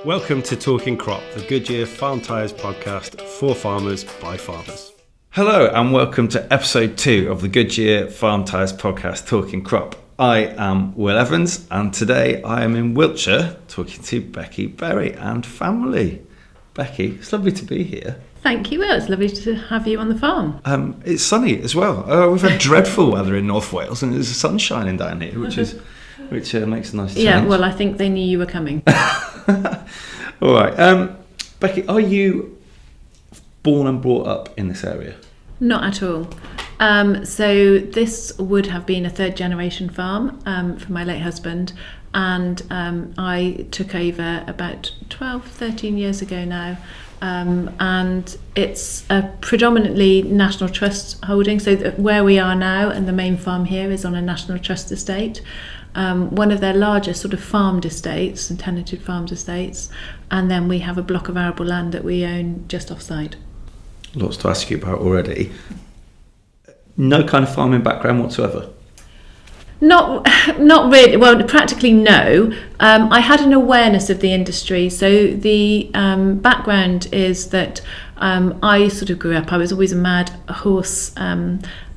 Welcome to Talking Crop, the Goodyear Farm Tires podcast for farmers by farmers. Hello and welcome to episode 2 of the Goodyear Farm Tires podcast, Talking Crop. I am Will Evans and today I am in Wiltshire talking to Becci Berry and family. Becci, it's lovely to be here. Thank you, Will. It's lovely to have you on the farm. It's sunny as well. We've had dreadful weather in North Wales and there's the sun shining down here, which makes a nice change. Yeah, well, I think they knew you were coming. All right. Becci, are you born and brought up in this area? Not at all. So this would have been a third generation farm from my late husband, and I took over about 12, 13 years ago now. And it's a predominantly National Trust holding, so where we are now and the main farm here is on a National Trust estate, one of their largest sort of farmed estates and tenanted farmed estates, and then we have a block of arable land that we own just off-site. Lots to ask you about already. No kind of farming background whatsoever? Not really. Well, practically no. I had an awareness of the industry. So the background is that I sort of grew up. I was always a mad horse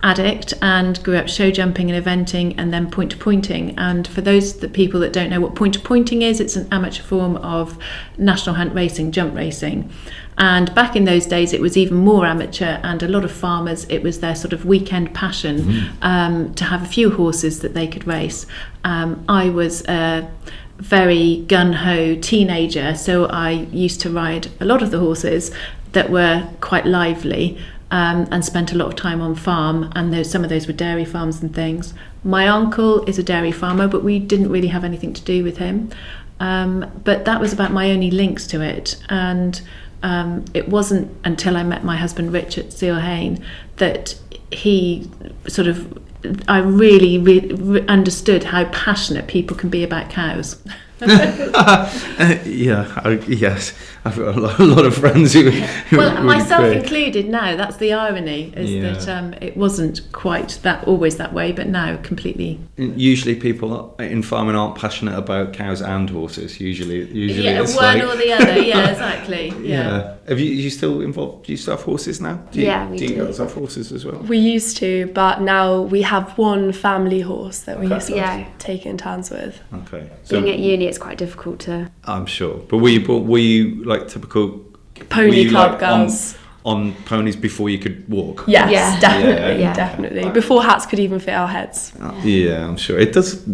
addict and grew up show jumping and eventing and then point to pointing. And for those people that don't know what point to pointing is, it's an amateur form of national hunt racing, jump racing. And back in those days, it was even more amateur, and a lot of farmers, it was their sort of weekend passion to have a few horses that they could race. I was a very gun-ho teenager, so I used to ride a lot of the horses that were quite lively and spent a lot of time on farm, and some of those were dairy farms and things. My uncle is a dairy farmer, but we didn't really have anything to do with him. But that was about my only links to it, and it wasn't until I met my husband Rich at Sealhain that he sort of, I really understood how passionate people can be about cows. Yes, I've got a lot of friends who well, really myself great. Included now. That's the irony, is that it wasn't quite always that way, but now completely. Usually people in farming aren't passionate about cows and horses. Usually it's one or the other. Yeah, exactly. Yeah. Have you still involved? Do you still have horses now? We do. You guys have horses as well? We used to, but now we have one family horse that we sort of take in turns with. Okay. Being at uni, it's quite difficult to. I'm sure. But were you like typical pony club girls on ponies before you could walk? Yes, Yeah. definitely. Before hats could even fit our heads. Yeah, I'm sure it does.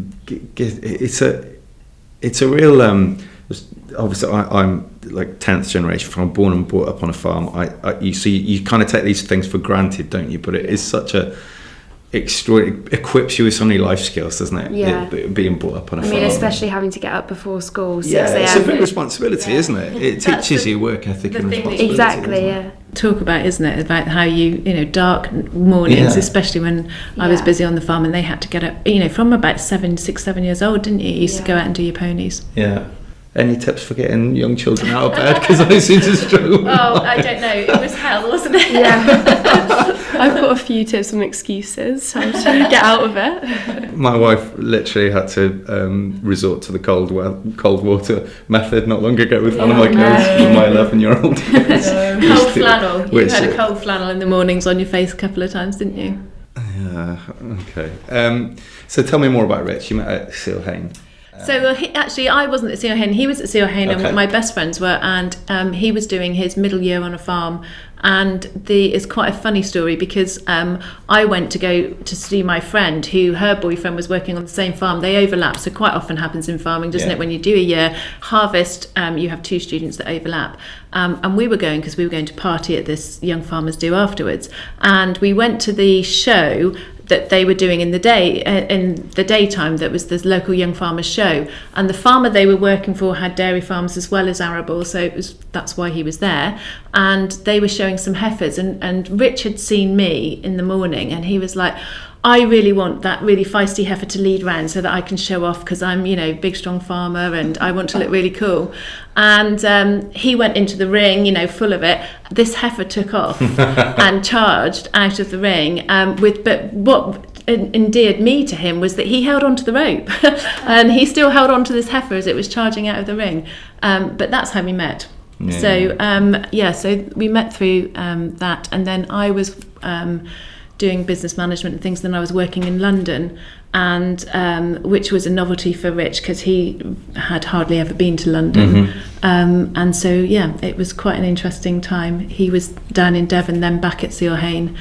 It's a real. Obviously, I'm like 10th generation. From born and brought up on a farm. You kind of take these things for granted, don't you? But it is such a extraordinary. Equips you with so many life skills, doesn't it? Yeah. Being brought up on a farm. I mean, especially having to get up before school, 6 a.m. It's a big responsibility, isn't it? It teaches you work ethic and responsibility. Exactly, yeah. Talk about, isn't it, about how dark mornings, especially when I was busy on the farm and they had to get up, from about 7 years old, didn't you? You used to go out and do your ponies. Yeah. Any tips for getting young children out of bed? Because I seem to struggle. Oh, I don't know. It was hell, wasn't it? Yeah. I've got a few tips and excuses how to get out of it. My wife literally had to resort to the cold water method not long ago with one of my girls, with my 11-year-old. Cold flannel. You had a cold flannel in the mornings on your face a couple of times, didn't you? Yeah, okay. So tell me more about Rich. You met at Sealhain. So I wasn't at Sealhain. He was at Sealhain, and my best friends were, and he was doing his middle year on a farm. And it's quite a funny story because I went to go to see my friend who her boyfriend was working on the same farm. They overlap, so quite often happens in farming, doesn't it? When you do a year harvest, you have 2 students that overlap. And we were going because we were going to party at this Young Farmers Do afterwards. And we went to the show that they were doing in the daytime. That was this local young farmers show, and the farmer they were working for had dairy farms as well as arable, so that's why he was there. And they were showing some heifers, and Rich had seen me in the morning, and he was like, I really want that really feisty heifer to lead round so that I can show off because I'm, big, strong farmer and I want to look really cool. And he went into the ring, full of it. This heifer took off and charged out of the ring but what endeared me to him was that he held onto the rope, and he still held onto this heifer as it was charging out of the ring. But that's how we met. Yeah. So we met through that, and then I was doing business management and things. Then I was working in London, and which was a novelty for Rich because he had hardly ever been to London. And so it was quite an interesting time. He was down in Devon, then back at Seal Hayne,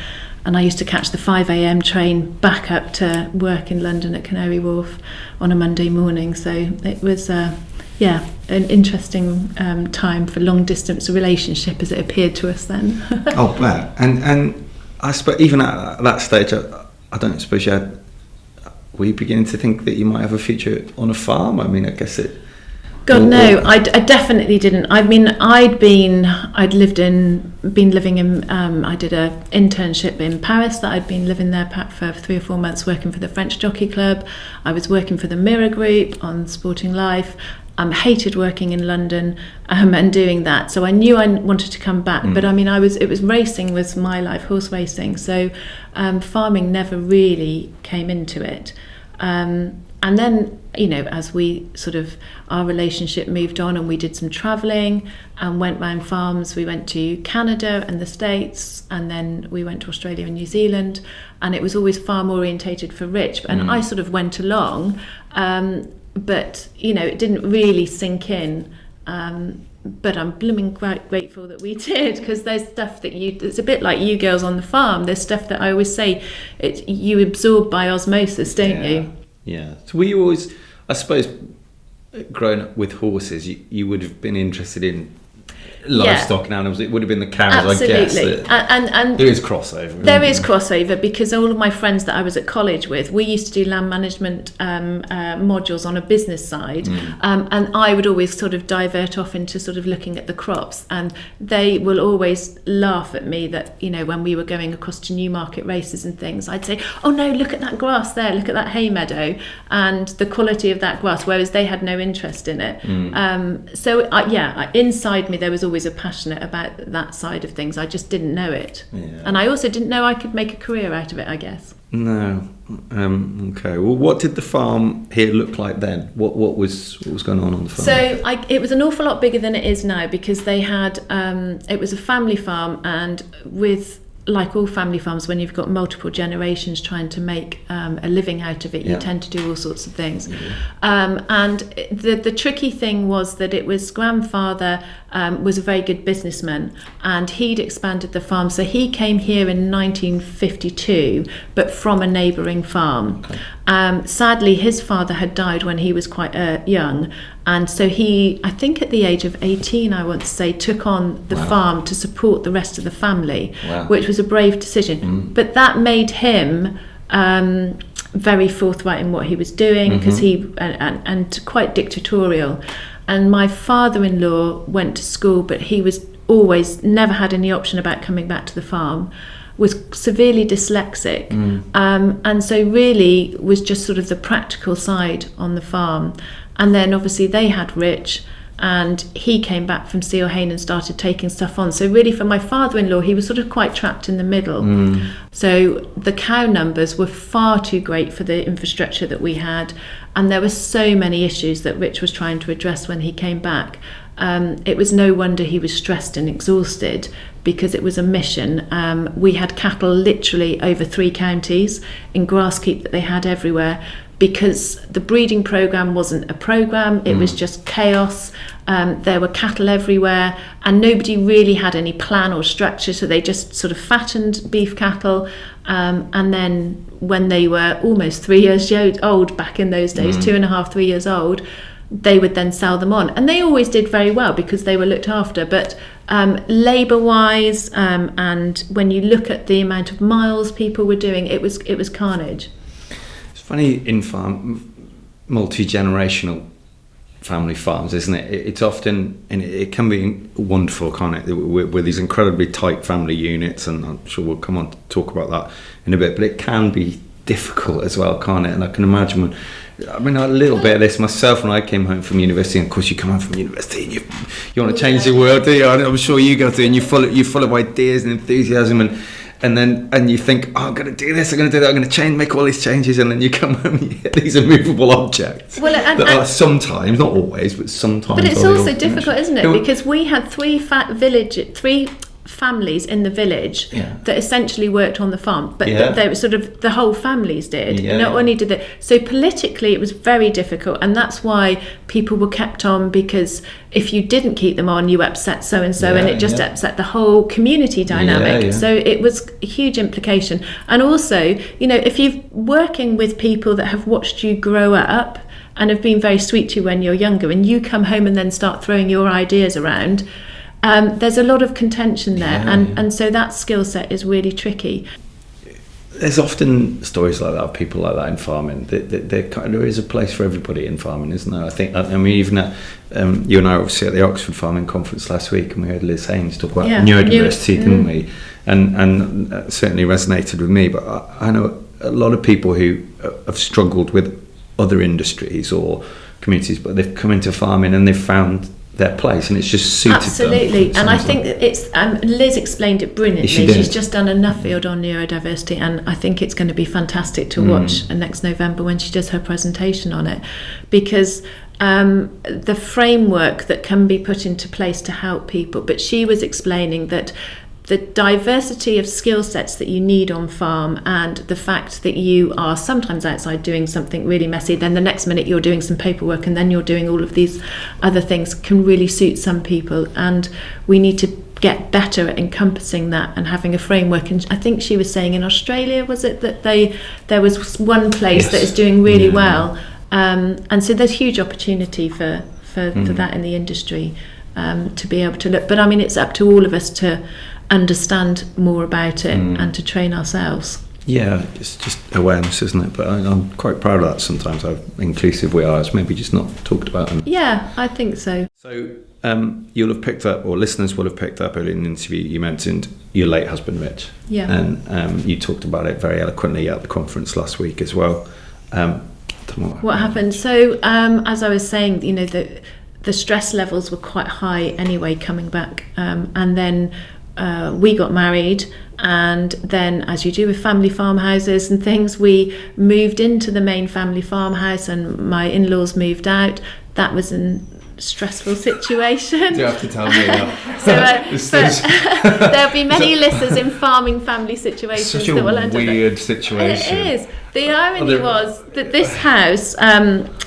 and I used to catch the 5 a.m. train back up to work in London at Canary Wharf on a Monday morning. So it was an interesting time for long distance relationship as it appeared to us then. Oh, wow. And I suppose even at that stage, I don't suppose were you beginning to think that you might have a future on a farm? I mean, I guess it... God, no, I definitely didn't. I mean, I did an internship in Paris that I'd been living there for 3 or 4 months working for the French Jockey Club. I was working for the Mirror Group on Sporting Life. Hated working in London and doing that. So I knew I wanted to come back. But I mean, it was racing was my life, horse racing. So farming never really came into it. And then, as we our relationship moved on and we did some travelling and went round farms. We went to Canada and the States, and then we went to Australia and New Zealand. And it was always farm orientated for Rich. And I sort of went along, but, it didn't really sink in. But I'm blooming grateful that we did, because there's stuff that it's a bit like you girls on the farm. There's stuff that I always say, you absorb by osmosis, don't you? Yeah. So were you always, I suppose, growing up with horses, you would have been interested in livestock and animals? It would have been the cows, absolutely. I guess. And there is crossover. There is crossover, because all of my friends that I was at college with, we used to do land management modules on a business side, and I would always sort of divert off into sort of looking at the crops, and they will always laugh at me that, when we were going across to Newmarket races and things, I'd say, oh no, look at that grass there, look at that hay meadow and the quality of that grass, whereas they had no interest in it. Inside me there was always a passionate about that side of things. I just didn't know it, and I also didn't know I could make a career out of it, I guess. No. Okay. Well, what did the farm here look like then? What was going on the farm? So it was an awful lot bigger than it is now, because they had it was a family farm, and with, like all family farms, when you've got multiple generations trying to make a living out of it, you tend to do all sorts of things. And the tricky thing was that it was grandfather was a very good businessman, and he'd expanded the farm. So he came here in 1952, but from a neighbouring farm. Okay. Sadly, his father had died when he was quite young. And so he, I think at the age of 18, I want to say, took on the farm to support the rest of the family, which was a brave decision. But that made him very forthright in what he was doing, because and quite dictatorial. And my father-in-law went to school, but he was always, never had any option about coming back to the farm, was severely dyslexic. And so really was just sort of the practical side on the farm. And then obviously they had Rich, and he came back from Seal Hayne and started taking stuff on. So really for my father-in-law, he was sort of quite trapped in the middle. So the cow numbers were far too great for the infrastructure that we had, and there were so many issues that Rich was trying to address when he came back. It was no wonder he was stressed and exhausted, because it was a mission. We had cattle literally over 3 counties in grass keep that they had everywhere, because the breeding program wasn't a program, it was just chaos. There were cattle everywhere, and nobody really had any plan or structure, so they just sort of fattened beef cattle, and then when they were almost 3 years old back in those days, 2.5, 3 years old, they would then sell them on, and they always did very well because they were looked after. But labour wise, and when you look at the amount of miles people were doing, it was carnage. Funny in multi-generational family farms, isn't it? It's often, and it can be wonderful, can't it? With these incredibly tight family units, and I'm sure we'll come on to talk about that in a bit, but it can be difficult as well, can't it? And I can imagine a little bit of this myself when I came home from university, and of course you come home from university and you want to change the world, do you? I'm sure you go through, and you're full of ideas and enthusiasm, and you think, oh, I'm going to do this, I'm going to do that, I'm going to make all these changes, and then you come home and you get these immovable objects. Well, and are sometimes, not always, but sometimes. But it's also difficult, isn't it? Because we had three families in the village that essentially worked on the farm, but they were sort of, the whole families did. Not only did they, so politically it was very difficult, and that's why people were kept on, because if you didn't keep them on, you upset so and so, and it just upset the whole community dynamic. So it was a huge implication. And also, you know, if you're working with people that have watched you grow up and have been very sweet to you when you're younger, and you come home and then start throwing your ideas around, there's a lot of contention there, and so that skill set is really tricky. There's often stories like that of people like that in farming. There is a place for everybody in farming, isn't there? I mean, even at, you and I were obviously at the Oxford Farming Conference last week, and we heard Liz Haynes talk about neurodiversity, didn't we? And certainly resonated with me. But I know a lot of people who have struggled with other industries or communities, but they've come into farming and they've found their place, and it's just suited absolutely them. And I think that it's Liz explained it brilliantly. She's just done a Nuffield on neurodiversity, and I think it's going to be fantastic to watch next November when she does her presentation on it, because the framework that can be put into place to help people. But she was explaining that the diversity of skill sets that you need on farm, and the fact that you are sometimes outside doing something really messy, then the next minute you're doing some paperwork, and then you're doing all of these other things, can really suit some people. And we need to get better at encompassing that and having a framework. And I think she was saying in Australia, was it, that there was one place that is doing really well, and so there's huge opportunity for that in the industry, to be able to look. But I mean, it's up to all of us to understand more about it and to train ourselves. Yeah, it's just awareness, isn't it? But I'm quite proud of that sometimes, how inclusive we are. It's maybe just not talked about. Yeah, I think so. So you'll have picked up, or listeners will have picked up earlier in the interview, you mentioned your late husband, Rich. Yeah. And you talked about it very eloquently at the conference last week as well. What happened? So as I was saying, you know, the stress levels were quite high anyway coming back. And then we got married, and then, as you do with family farmhouses and things, we moved into the main family farmhouse, and my in-laws moved out. That was a stressful situation. Do you have to tell me that? There'll be many listeners in farming family situations such a that will end up weird situation. It is. The irony was that this house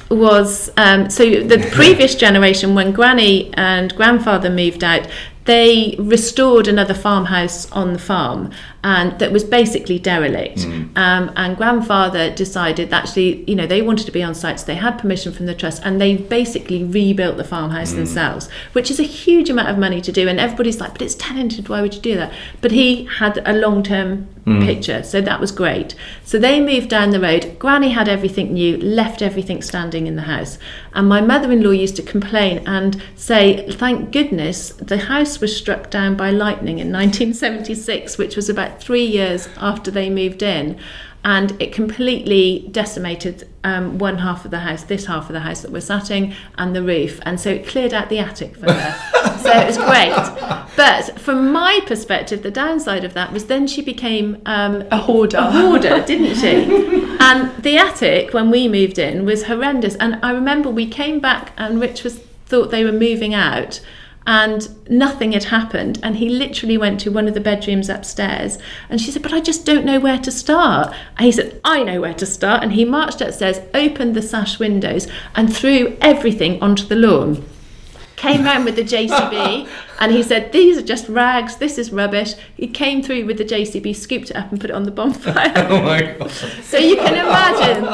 was so the previous generation, when Granny and Grandfather moved out, they restored another farmhouse on the farm, and that was basically derelict. And Grandfather decided that actually, you know, they wanted to be on site, so they had permission from the trust, and they basically rebuilt the farmhouse themselves, which is a huge amount of money to do. And everybody's like, but it's tenanted, why would you do that? But he had a long-term picture, so that was great. So they moved down the road. Granny had everything new, left everything standing in the house. And my mother-in-law used to complain and say, thank goodness the house was struck down by lightning in 1976, which was about 3 years after they moved in, and it completely decimated one half of the house, this half of the house that we're sat in, and the roof, and so it cleared out the attic for her. So it was great. But from my perspective, the downside of that was then she became a hoarder, didn't she? And the attic, when we moved in, was horrendous. And I remember we came back, and Rich thought they were moving out, and nothing had happened, and he literally went to one of the bedrooms upstairs, and she said, but I just don't know where to start. And he said, I know where to start. And he marched upstairs, opened the sash windows, and threw everything onto the lawn. Came round with the JCB, and he said, these are just rags, this is rubbish. He came through with the JCB, scooped it up and put it on the bonfire. Oh my God. So you can imagine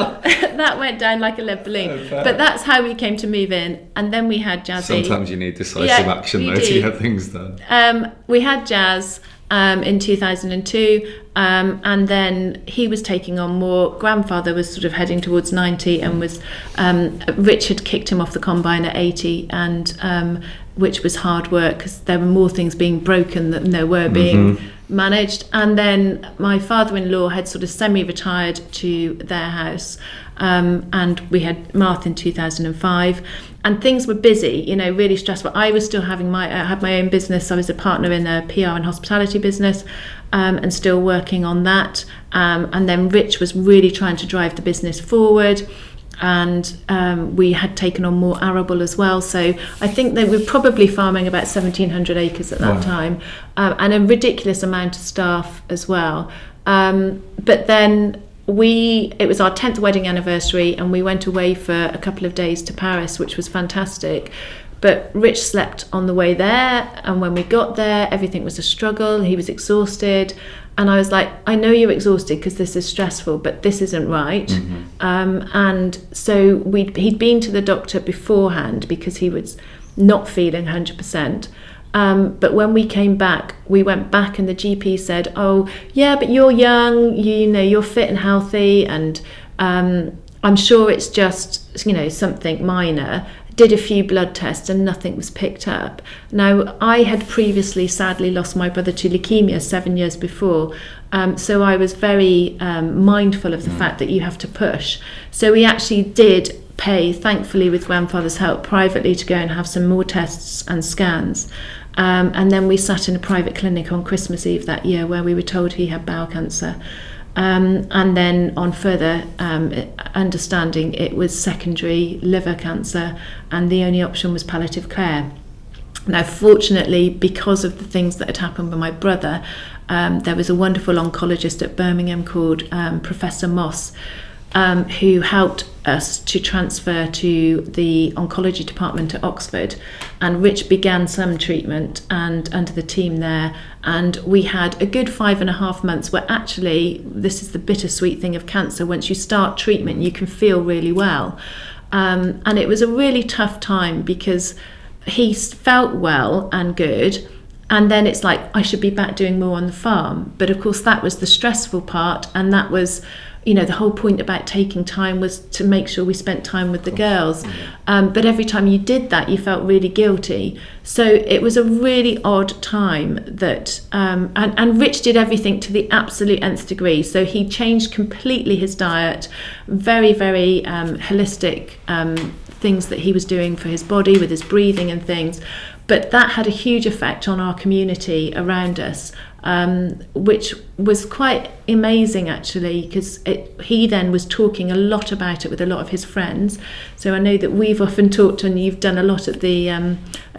that went down like a lead balloon. But that's how we came to move in. And then we had Jazzy. Sometimes you need decisive action though to get things done. We had Jaz in 2002, and then he was taking on more. Grandfather was sort of heading towards 90, and was Richard kicked him off the combine at 80, and which was hard work because there were more things being broken than there were being managed. And then my father-in-law had sort of semi-retired to their house, and we had Martha in 2005. and things were busy, really stressful. I was still I had my own business. I was a partner in a PR and hospitality business, and still working on that. And then Rich was really trying to drive the business forward. And we had taken on more arable as well. So I think they were probably farming about 1,700 acres at that time, and a ridiculous amount of staff as well. But then it was our 10th wedding anniversary, and we went away for a couple of days to Paris, which was fantastic. But Rich slept on the way there, and when we got there, everything was a struggle. He was exhausted, and I was like, I know you're exhausted because this is stressful, but this isn't right. And so he'd been to the doctor beforehand because he was not feeling 100%. But when we came back, we went back and the GP said, oh, yeah, but you're young, you're fit and healthy, and I'm sure it's just, something minor. Did a few blood tests and nothing was picked up. Now, I had previously sadly lost my brother to leukemia 7 years before, so I was very mindful of the fact that you have to push. So we actually did pay, thankfully with grandfather's help, privately to go and have some more tests and scans. And then we sat in a private clinic on Christmas Eve that year where we were told he had bowel cancer. And then on further understanding, it was secondary liver cancer, and the only option was palliative care. Now, fortunately, because of the things that had happened with my brother, there was a wonderful oncologist at Birmingham called Professor Moss, who helped us to transfer to the oncology department at Oxford, and Rich began some treatment and under the team there, and we had a good 5.5 months where actually, this is the bittersweet thing of cancer, once you start treatment you can feel really well, and it was a really tough time because he felt well and good, and then it's like I should be back doing more on the farm, but of course that was the stressful part, and that was the whole point about taking time was to make sure we spent time with the girls. But every time you did that, you felt really guilty. So it was a really odd time that, and Rich did everything to the absolute nth degree. So he changed completely his diet, very, very holistic things that he was doing for his body with his breathing and things. But that had a huge effect on our community around us, which was quite amazing actually, because he then was talking a lot about it with a lot of his friends. So I know that we've often talked, and you've done a lot at the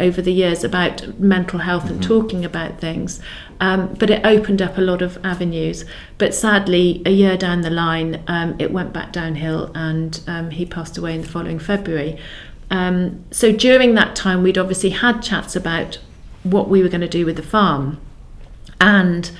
over the years about mental health and talking about things, but it opened up a lot of avenues. But sadly, a year down the line, it went back downhill, and he passed away in the following February. So during that time, we'd obviously had chats about what we were going to do with the farm. And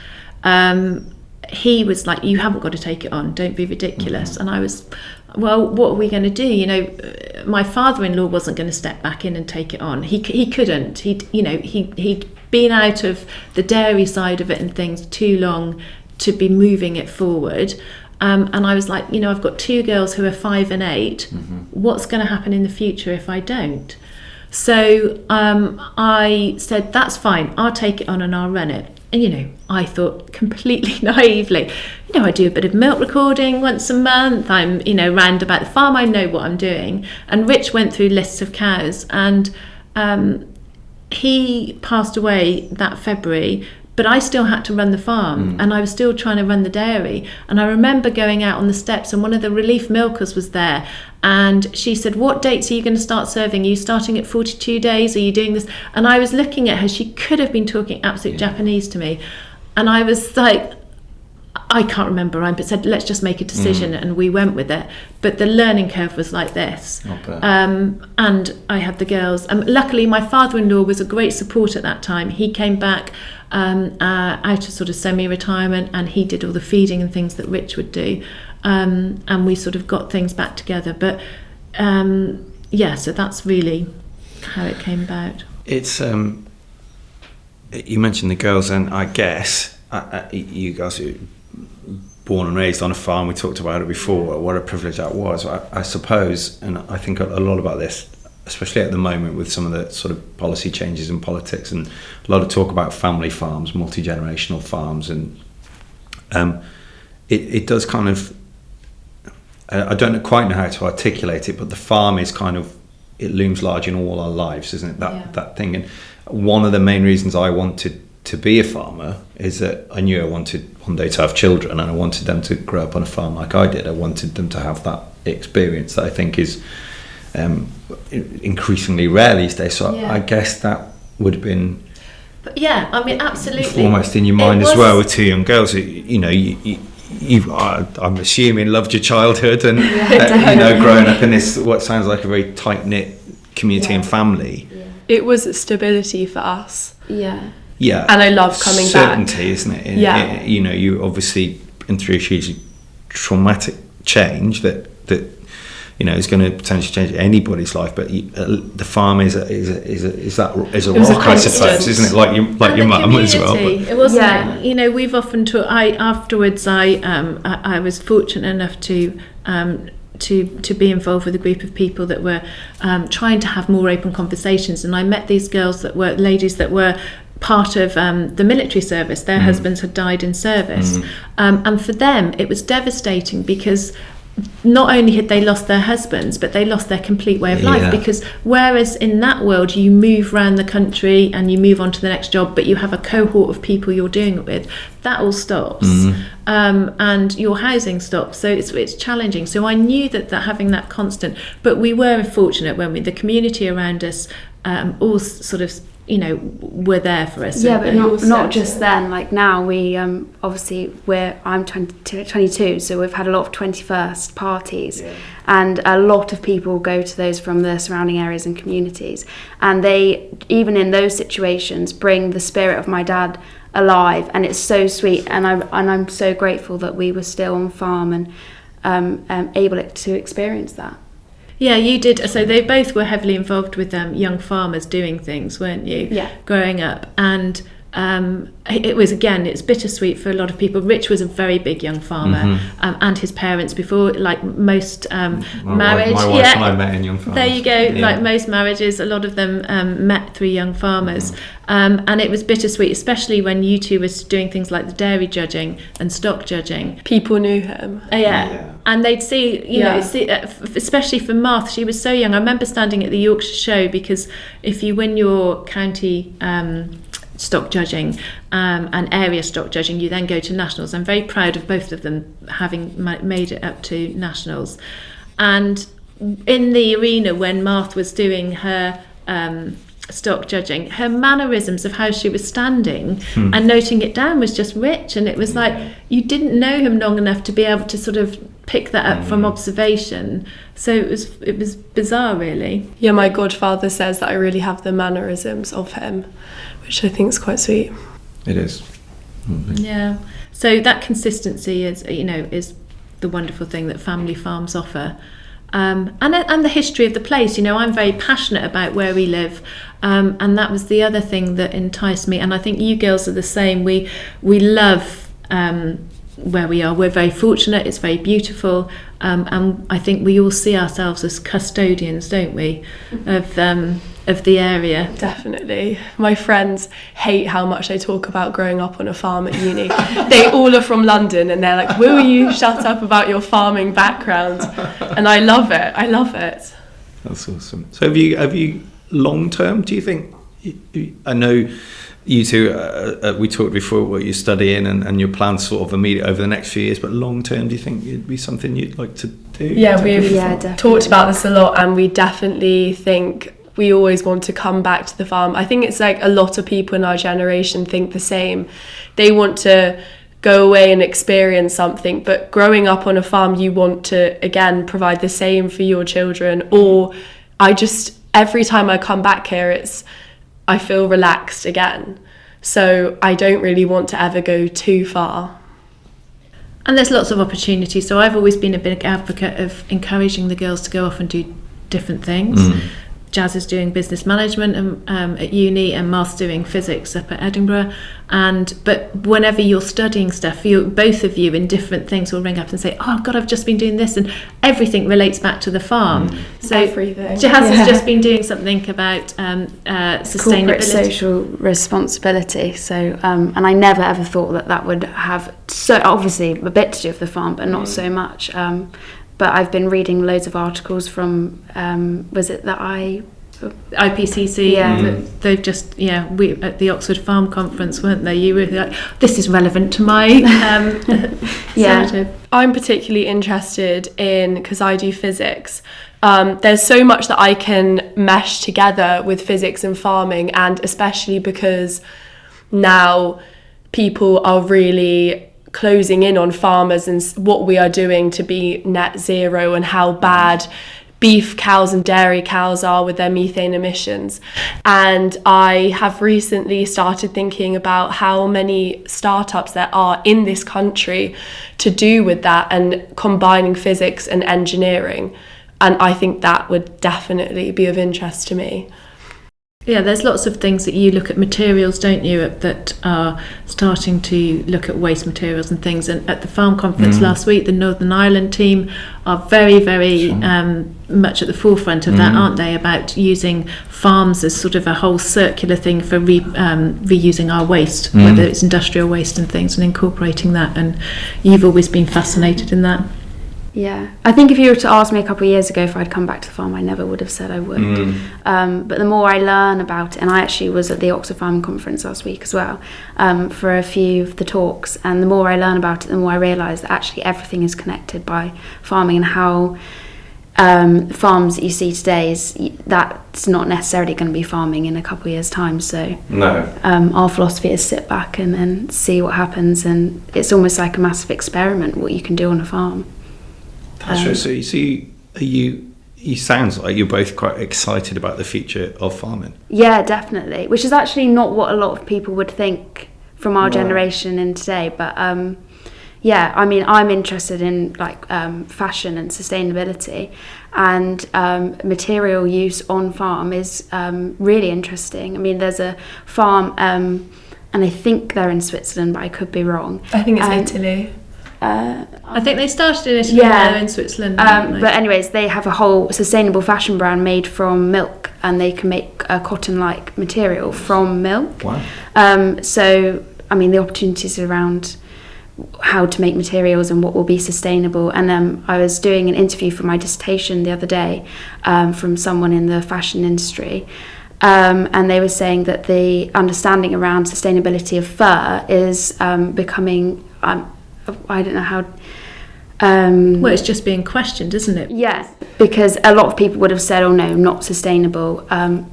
he was like, you haven't got to take it on, don't be ridiculous. And I was, well, what are we going to do? My father-in-law wasn't going to step back in and take it on. He couldn't. He'd been out of the dairy side of it and things too long to be moving it forward. And I was like, I've got 2 girls who are 5 and 8. What's going to happen in the future if I don't? So I said, that's fine, I'll take it on and I'll run it. And, I thought completely naively, I do a bit of milk recording once a month. I'm, round about the farm. I know what I'm doing. And Rich went through lists of cows, and he passed away that February, but I still had to run the farm, and I was still trying to run the dairy. And I remember going out on the steps, and one of the relief milkers was there, and she said, what dates are you going to start serving? Are you starting at 42 days? Are you doing this? And I was looking at her. She could have been talking absolute Japanese to me. And I was like, I can't remember, but said, let's just make a decision, and we went with it. But the learning curve was like this. And I had the girls. Luckily, my father-in-law was a great support at that time. He came back out of sort of semi-retirement, and he did all the feeding and things that Rich would do. And we sort of got things back together. But so that's really how it came about. It's you mentioned the girls, and I guess you guys were born and raised on a farm. We talked about it before, what a privilege that was. I suppose, and I think a lot about this, especially at the moment with some of the sort of policy changes in politics, and a lot of talk about family farms, multi-generational farms, and it does kind of, I don't quite know how to articulate it, but the farm is kind of it looms large in all our lives, isn't it? That thing. And one of the main reasons I wanted to be a farmer is that I knew I wanted one day to have children, and I wanted them to grow up on a farm like I did. I wanted them to have that experience that I think is increasingly rare these days. So I guess that would have been absolutely almost in your mind as well with two young girls. I'm assuming loved your childhood and growing up in this what sounds like a very tight-knit community and family. It was stability for us. Yeah, and I love coming certainty, back. Isn't it? You obviously been through a hugely traumatic change that is going to potentially change anybody's life. But the farm is a rock, I suppose, isn't it? Like your mum as well. But. It wasn't. Yeah. We've often talked. I was fortunate enough to be involved with a group of people that were trying to have more open conversations, and I met these ladies that were part of the military service. Their husbands had died in service, and for them it was devastating because not only had they lost their husbands, but they lost their complete way of life. Because whereas in that world you move around the country and you move on to the next job, but you have a cohort of people you're doing it with, that all stops, and your housing stops. So it's challenging. So I knew that having that constant, but we were fortunate when the community around us all sort of were there for us. Yeah, but not just then. Like now, we obviously I'm 22, so we've had a lot of 21st parties, and a lot of people go to those from the surrounding areas and communities, and they, even in those situations, bring the spirit of my dad alive, and it's so sweet. And I'm so grateful that we were still on farm and able to experience that. Yeah, you did. So they both were heavily involved with young farmers doing things, weren't you? Yeah. Growing up. And it's bittersweet for a lot of people. Rich was a very big young farmer, and his parents before, like most marriage. My wife and I met in young farmers. There you go. Yeah. Like most marriages, a lot of them met through young farmers. And it was bittersweet, especially when you two were doing things like the dairy judging and stock judging. People knew him. And they'd see, especially for Martha, she was so young. I remember standing at the Yorkshire show, because if you win your county stock judging and area stock judging, you then go to nationals. I'm very proud of both of them having made it up to nationals. And in the arena when Martha was doing her stock judging, her mannerisms of how she was standing and noting it down was just rich, and it was like you didn't know him long enough to be able to sort of pick that up from observation. So it was bizarre, really. Yeah, my godfather says that I really have the mannerisms of him, which I think is quite sweet. It is. Yeah. So that consistency is the wonderful thing that family farms offer. And the history of the place. I'm very passionate about where we live, and that was the other thing that enticed me. And I think you girls are the same. We love where we are. We're very fortunate. It's very beautiful, and I think we all see ourselves as custodians, don't we, of the area. Definitely. My friends hate how much I talk about growing up on a farm at uni. They all are from London, and they're like, will you shut up about your farming background? And I love it. That's awesome. So have you long term, do you think? I know you two, we talked before what you're studying and your plans sort of immediate over the next few years, but long term, do you think it'd be something you'd like to do? Yeah, we've talked about this a lot, and we definitely think we always want to come back to the farm. I think it's like a lot of people in our generation think the same. They want to go away and experience something, but growing up on a farm, you want to, again, provide the same for your children. Or every time I come back here, I feel relaxed again. So I don't really want to ever go too far. And there's lots of opportunities. So I've always been a big advocate of encouraging the girls to go off and do different things. Jaz is doing business management at uni, and Martha's doing physics up at Edinburgh. But whenever you're studying stuff, both of you in different things will ring up and say, "Oh God, I've just been doing this," and everything relates back to the farm. So everything. Jaz has just been doing something about sustainability, corporate social responsibility. So, and I never ever thought that would have so obviously a bit to do with the farm, but not so much. but I've been reading loads of articles from, was it the IPCC? Yeah. They've just, we at the Oxford Farm Conference, weren't they? You were like, this is relevant to my sedative. I'm particularly interested in, because I do physics, there's so much that I can mesh together with physics and farming, and especially because now people are really closing in on farmers and what we are doing to be net zero, and how bad beef cows and dairy cows are with their methane emissions. And I have recently started thinking about how many startups there are in this country to do with that, and combining physics and engineering. And I think that would definitely be of interest to me. Yeah, there's lots of things that you look at materials, don't you, that are starting to look at waste materials and things. And at the farm conference last week, the Northern Ireland team are very, very much at the forefront of that, aren't they, about using farms as sort of a whole circular thing for reusing our waste, whether it's industrial waste and things, and incorporating that. And you've always been fascinated in that. Yeah, I think if you were to ask me a couple of years ago if I'd come back to the farm, I never would have said I would. But the more I learn about it, and I actually was at the Oxford Farm Conference last week as well, for a few of the talks, and the more I learn about it, the more I realise that actually everything is connected by farming, and how farms that you see today, that's not necessarily going to be farming in a couple of years' time. So our philosophy is sit back and then see what happens, and it's almost like a massive experiment what you can do on a farm. That's true. So you sounds like you're both quite excited about the future of farming. Yeah, definitely. Which is actually not what a lot of people would think from our generation and today. But I mean, I'm interested in fashion and sustainability, and material use on farm is really interesting. I mean, there's a farm, and I think they're in Switzerland, but I could be wrong. I think it's Italy. I think they started in Italy, they're in Switzerland. But anyways, they have a whole sustainable fashion brand made from milk, and they can make a cotton-like material from milk. Wow. So, I mean, the opportunities around how to make materials and what will be sustainable. And I was doing an interview for my dissertation the other day from someone in the fashion industry. And they were saying that the understanding around sustainability of fur is becoming... I don't know how... well, it's just being questioned, isn't it? Yeah, because a lot of people would have said, oh no, not sustainable,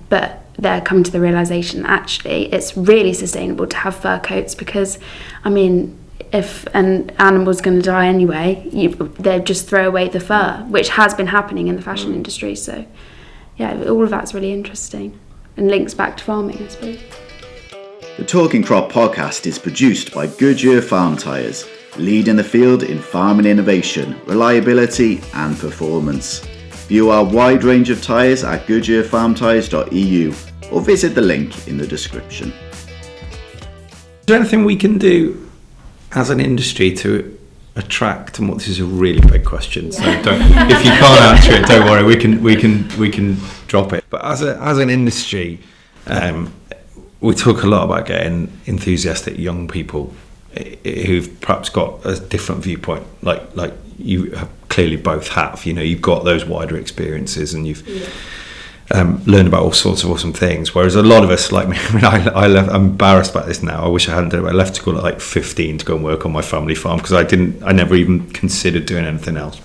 but they're coming to the realisation that actually it's really sustainable to have fur coats, because, I mean, if an animal's going to die anyway, they'd just throw away the fur, which has been happening in the fashion industry. So, yeah, all of that's really interesting and links back to farming, I suppose. The Talking Crop podcast is produced by Goodyear Farm Tires, leading the field in farming innovation, reliability and performance. View our wide range of tyres at goodyearfarmtires.eu or visit the link in the description. Is there anything we can do as an industry to attract, and this is a really big question, so don't, if you can't answer it, don't worry, we can drop it. But as an industry, we talk a lot about getting enthusiastic young people who've perhaps got a different viewpoint, like you have clearly both have. You know, you've got those wider experiences, and you've learned about all sorts of awesome things. Whereas a lot of us, like me, I'm embarrassed about this now. I wish I hadn't done it. I left school at 15 to go and work on my family farm because I never even considered doing anything else.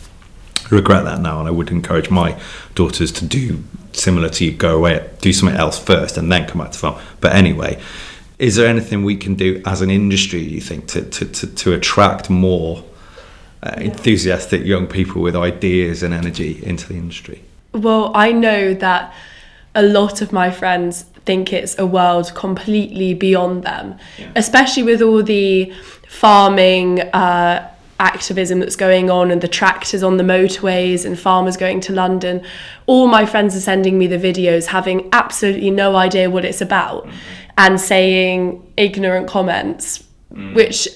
I regret that now, and I would encourage my daughters to do similar to you. Go away, do something else first, and then come back to farm. But anyway. Is there anything we can do as an industry, do you think, to attract more enthusiastic young people with ideas and energy into the industry? Well, I know that a lot of my friends think it's a world completely beyond them, especially with all the farming activism that's going on, and the tractors on the motorways and farmers going to London. All my friends are sending me the videos having absolutely no idea what it's about, and saying ignorant comments, which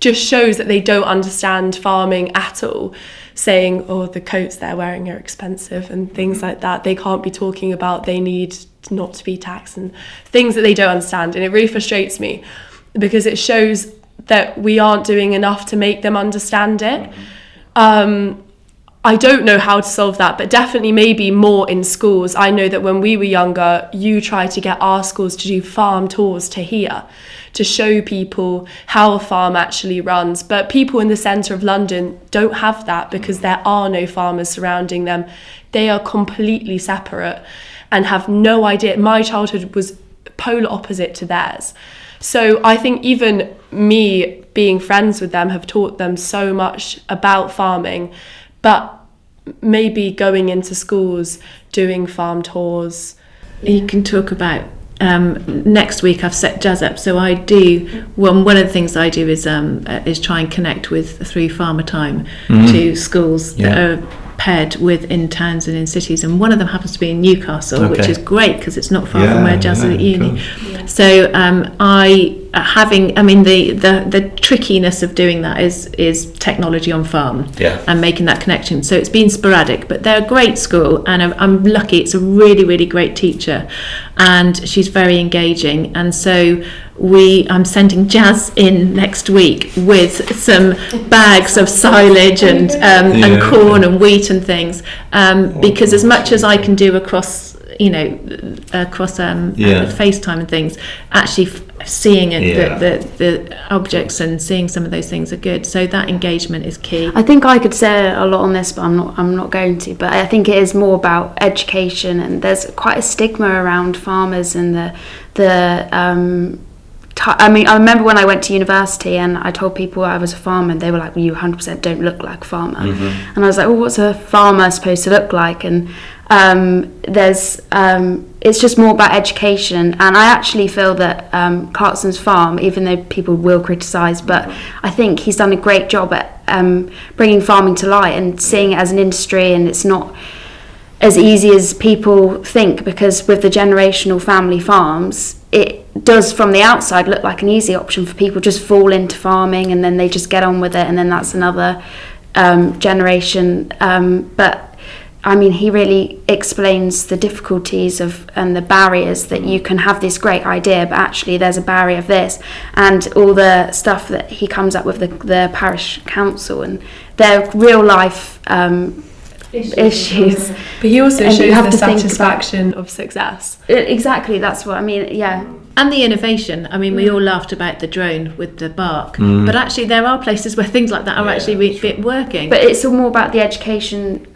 just shows that they don't understand farming at all, saying, oh, the coats they're wearing are expensive and things like that. They can't be talking about they need not to be taxed and things that they don't understand. And it really frustrates me because it shows that we aren't doing enough to make them understand it. I don't know how to solve that, but definitely maybe more in schools. I know that when we were younger, you tried to get our schools to do farm tours to here, to show people how a farm actually runs. But people in the centre of London don't have that because there are no farmers surrounding them. They are completely separate and have no idea. My childhood was polar opposite to theirs. So I think even me being friends with them have taught them so much about farming. But maybe going into schools, doing farm tours. You can talk about next week. I've set Jaz up, so I do. Well, one of the things I do is try and connect with through Farmer Time to schools that are paired with in towns and in cities, and one of them happens to be in Newcastle, which is great because it's not far from where Jaz is at uni. So the trickiness of doing that is technology on farm and making that connection. So it's been sporadic, but they're a great school, and I'm lucky. It's a really, really great teacher, and she's very engaging. And so I'm sending Jaz in next week with some bags of silage and corn and wheat and things, because as much as I can do across FaceTime and things, actually seeing it, the objects and seeing some of those things are good. So that engagement is key. I think I could say a lot on this, but I'm not going to. But I think it is more about education, and there's quite a stigma around farmers and I remember when I went to university and I told people I was a farmer, and they were like, well, you 100% don't look like a farmer. And I was like, well, what's a farmer supposed to look like? And it's just more about education. And I actually feel that Clarkson's farm, even though people will criticise, but I think he's done a great job at bringing farming to light and seeing it as an industry, and it's not as easy as people think, because with the generational family farms, it does from the outside look like an easy option for people, just fall into farming and then they just get on with it, and then that's another generation. But I mean, he really explains the difficulties and the barriers that you can have this great idea, but actually there's a barrier of this, and all the stuff that he comes up with the parish council and their real life issues. But he also shows the satisfaction of success. Exactly, that's what I mean, And the innovation. I mean, we all laughed about the drone with the bark, but actually there are places where things like that are actually working. But it's all more about the education,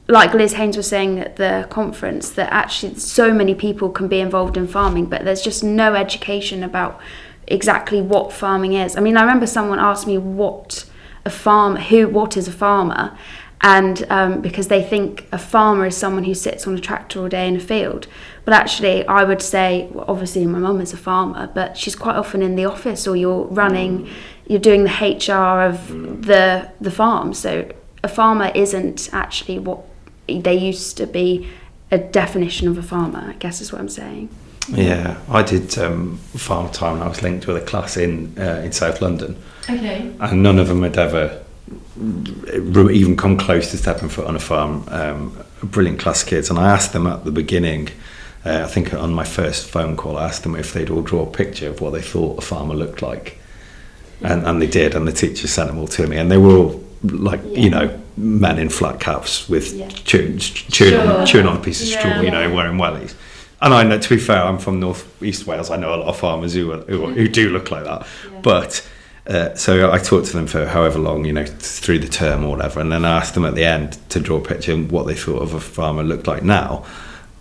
like Liz Haynes was saying at the conference, that actually so many people can be involved in farming, but there's just no education about exactly what farming is. I mean, I remember someone asked me what is a farmer, and because they think a farmer is someone who sits on a tractor all day in a field. But actually, I would say, well, obviously my mum is a farmer, but she's quite often in the office, or you're doing the HR of the farm. So a farmer isn't actually what they used to be a definition of a farmer, I guess is what I'm saying. Yeah, I did farm time, and I was linked with a class in South London. Okay. And none of them had ever even come close to stepping foot on a farm. A brilliant class of kids, and I asked them at the beginning, I think on my first phone call, I asked them if they'd all draw a picture of what they thought a farmer looked like, and they did, and the teacher sent them all to me, and they were all like men in flat caps with chewing on a piece of straw, wearing wellies. And I know, to be fair, I'm from North East Wales. I know a lot of farmers who do look like that, but. So I talked to them for however long, through the term or whatever, and then I asked them at the end to draw a picture of what they thought of a farmer looked like now,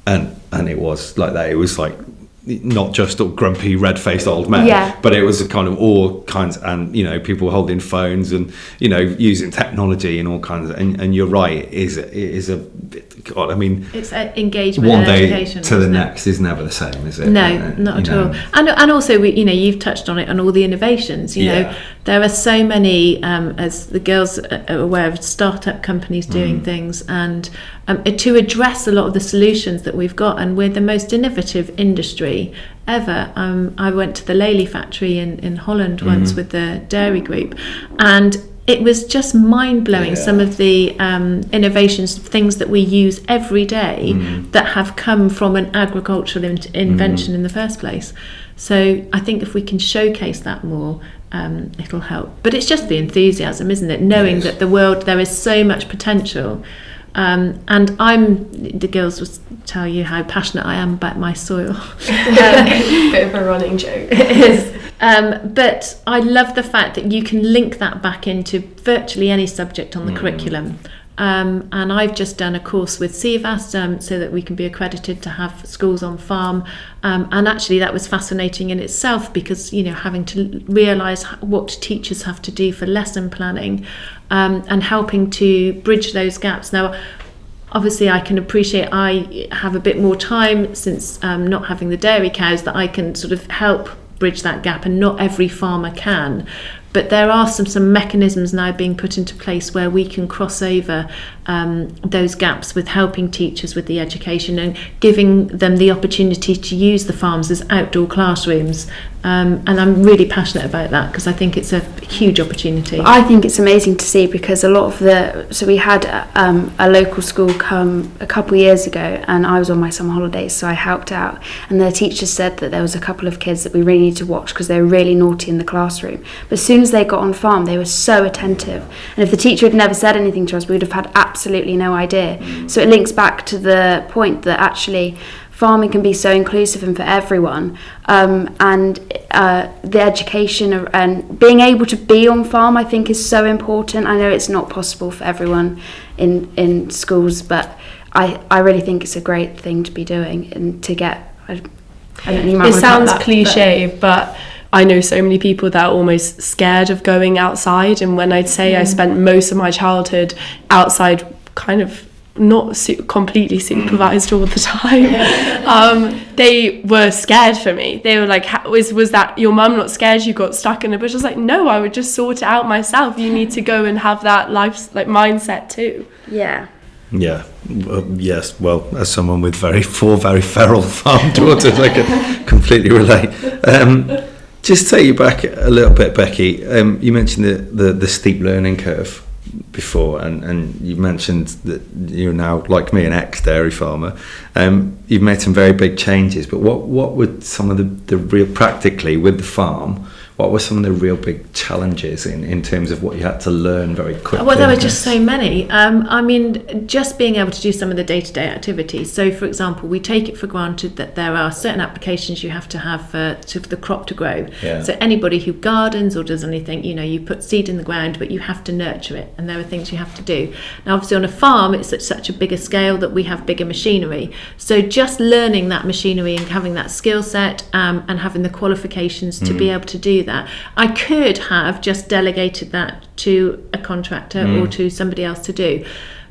and it was like that. It was like not just a grumpy, red-faced old men, but it was a kind of all kinds, and people holding phones and using technology and all kinds of, and you're right, it is a God, I mean, it's engagement. One and day education, to the next is never the same, is it? No, not at all. And also, you've touched on it, on all the innovations. There are so many, as the girls are aware of, startup companies doing things, and to address a lot of the solutions that we've got. And we're the most innovative industry ever. I went to the Lely factory in Holland once with the dairy group, and it was just mind-blowing, some of the innovations, things that we use every day that have come from an agricultural invention in the first place. So I think if we can showcase that more, it'll help. But it's just the enthusiasm, isn't it? Knowing that there is so much potential. And the girls will tell you how passionate I am about my soil. Bit of a running joke. It is. But I love the fact that you can link that back into virtually any subject on the curriculum. And I've just done a course with CVAS so that we can be accredited to have schools on farm. And actually that was fascinating in itself because, having to realise what teachers have to do for lesson planning and helping to bridge those gaps. Now, obviously I can appreciate I have a bit more time since not having the dairy cows that I can sort of help bridge that gap, and not every farmer can. But there are some mechanisms now being put into place where we can cross over those gaps with helping teachers with the education and giving them the opportunity to use the farms as outdoor classrooms. And I'm really passionate about that because I think it's a huge opportunity. I think it's amazing to see because a lot of so we had a local school come a couple of years ago and I was on my summer holidays, so I helped out, and the teacher said that there was a couple of kids that we really need to watch because they were really naughty in the classroom. But as soon as they got on farm, they were so attentive, and if the teacher had never said anything to us, we would have had absolutely no idea. So it links back to the point that actually farming can be so inclusive and for everyone, and the education and being able to be on farm I think is so important. I know it's not possible for everyone in schools, but I really think it's a great thing to be doing and to get I don't know, you might it want to sounds that, cliche, but I know so many people that are almost scared of going outside, and when I'd say I spent most of my childhood outside, kind of not completely supervised all the time, they were scared for me. They were like, was that your mum not scared you got stuck in a bush? I was like, no, I would just sort it out myself. You need to go and have that life mindset too. yeah. Yeah, yes. Well, as someone with four very feral farm daughters, I can completely relate. Just take you back a little bit, Becky. You mentioned the steep learning curve before, and you mentioned that you're now, like me, an ex-dairy farmer. You've made some very big changes, but what were some of the real, practically with the farm, what were some of the real big challenges in terms of what you had to learn very quickly? Well, there were just so many. I mean, just being able to do some of the day-to-day activities. So, for example, we take it for granted that there are certain applications you have to have for the crop to grow. Yeah. So anybody who gardens or does anything, you put seed in the ground, but you have to nurture it, and there are things you have to do. Now, obviously, on a farm, it's at such a bigger scale that we have bigger machinery. So just learning that machinery and having that skill set and having the qualifications to be able to do that. I could have just delegated that to a contractor or to somebody else to do.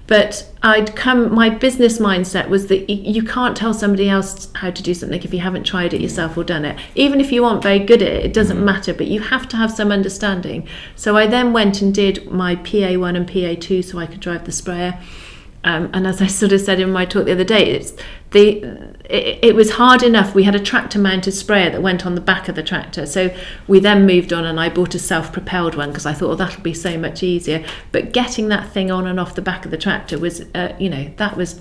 But my business mindset was that you can't tell somebody else how to do something if you haven't tried it yourself or done it. Even if you aren't very good at it, it doesn't matter, but you have to have some understanding. So I then went and did my PA1 and PA2 so I could drive the sprayer. And as I sort of said in my talk the other day, it was hard enough. We had a tractor mounted sprayer that went on the back of the tractor, so we then moved on and I bought a self-propelled one because I thought, that'll be so much easier. But getting that thing on and off the back of the tractor was that was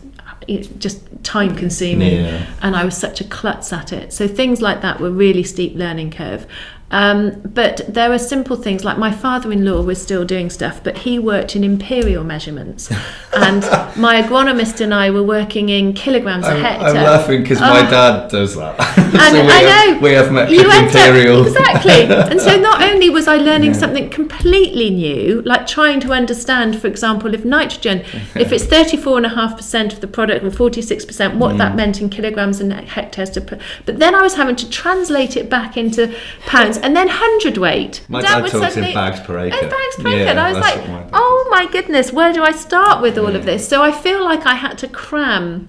just time consuming, and I was such a klutz at it. So things like that were really steep learning curve. But there are simple things like my father-in-law was still doing stuff, but he worked in imperial measurements, and my agronomist and I were working in kilograms a hectare. I'm laughing because my dad does that. And we have metric imperial. Exactly. And so not only was I learning something completely new, like trying to understand, for example, if nitrogen, if it's 34.5% of the product and 46%, what that meant in kilograms and hectares but then I was having to translate it back into pounds. And then hundredweight. My dad talks in bags per acre. Bags per acre. And I was like, oh my goodness, where do I start with all of this? So I feel like I had to cram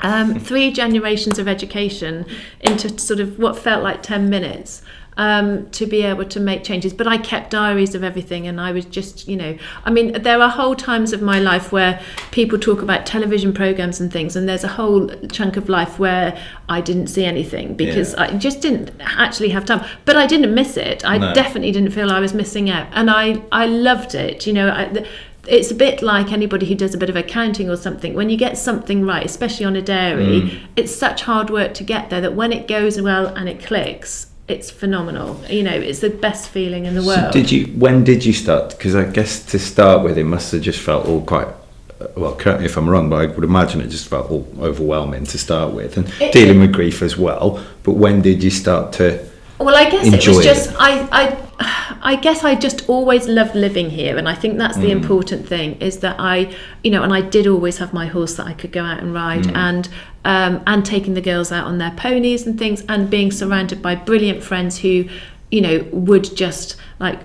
3 generations of education into sort of what felt like 10 minutes. To be able to make changes. But I kept diaries of everything, and I was just, there are whole times of my life where people talk about television programs and things, and there's a whole chunk of life where I didn't see anything because I just didn't actually have time. But I didn't miss it. I definitely didn't feel I was missing out, and I loved it. it's a bit like anybody who does a bit of accounting or something. When you get something right, especially on a dairy, it's such hard work to get there that when it goes well and it clicks, it's phenomenal. It's the best feeling in the world. So when did you start? Because I guess to start with, it must have just felt all quite, well, correct me if I'm wrong, but I would imagine it just felt all overwhelming to start with, and dealing with grief as well. But when did you start to Well, I guess enjoy it was just, I guess I just always loved living here, and I think that's the important thing, is that and I did always have my horse that I could go out and ride, and taking the girls out on their ponies and things, and being surrounded by brilliant friends who, would just, like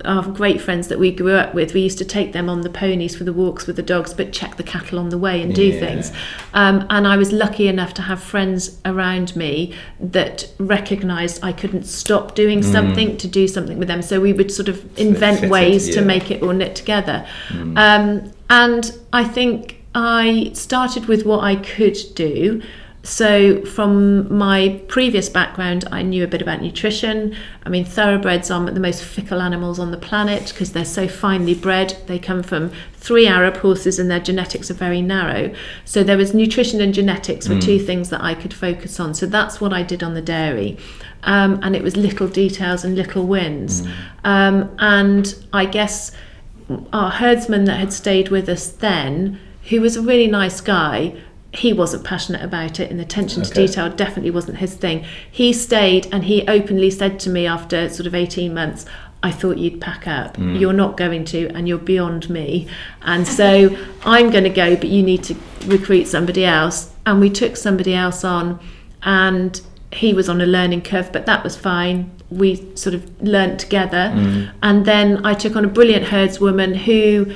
our great friends that we grew up with, we used to take them on the ponies for the walks with the dogs, but check the cattle on the way and do things. And I was lucky enough to have friends around me that recognised I couldn't stop doing something to do something with them. So we would sort of invent ways to make it all knit together. And I think I started with what I could do. So from my previous background, I knew a bit about nutrition. I mean, thoroughbreds are the most fickle animals on the planet because they're so finely bred. They come from 3 Arab horses and their genetics are very narrow. So there was nutrition and genetics were two things that I could focus on. So that's what I did on the dairy. And it was little details and little wins. And I guess our herdsman that had stayed with us then, who was a really nice guy, he wasn't passionate about it, and the attention to detail definitely wasn't his thing. He stayed, and he openly said to me after sort of 18 months, I thought you'd pack up. You're not going to, and you're beyond me. And so I'm going to go, but you need to recruit somebody else. And we took somebody else on, and he was on a learning curve, but that was fine. We sort of learnt together. And then I took on a brilliant herdswoman who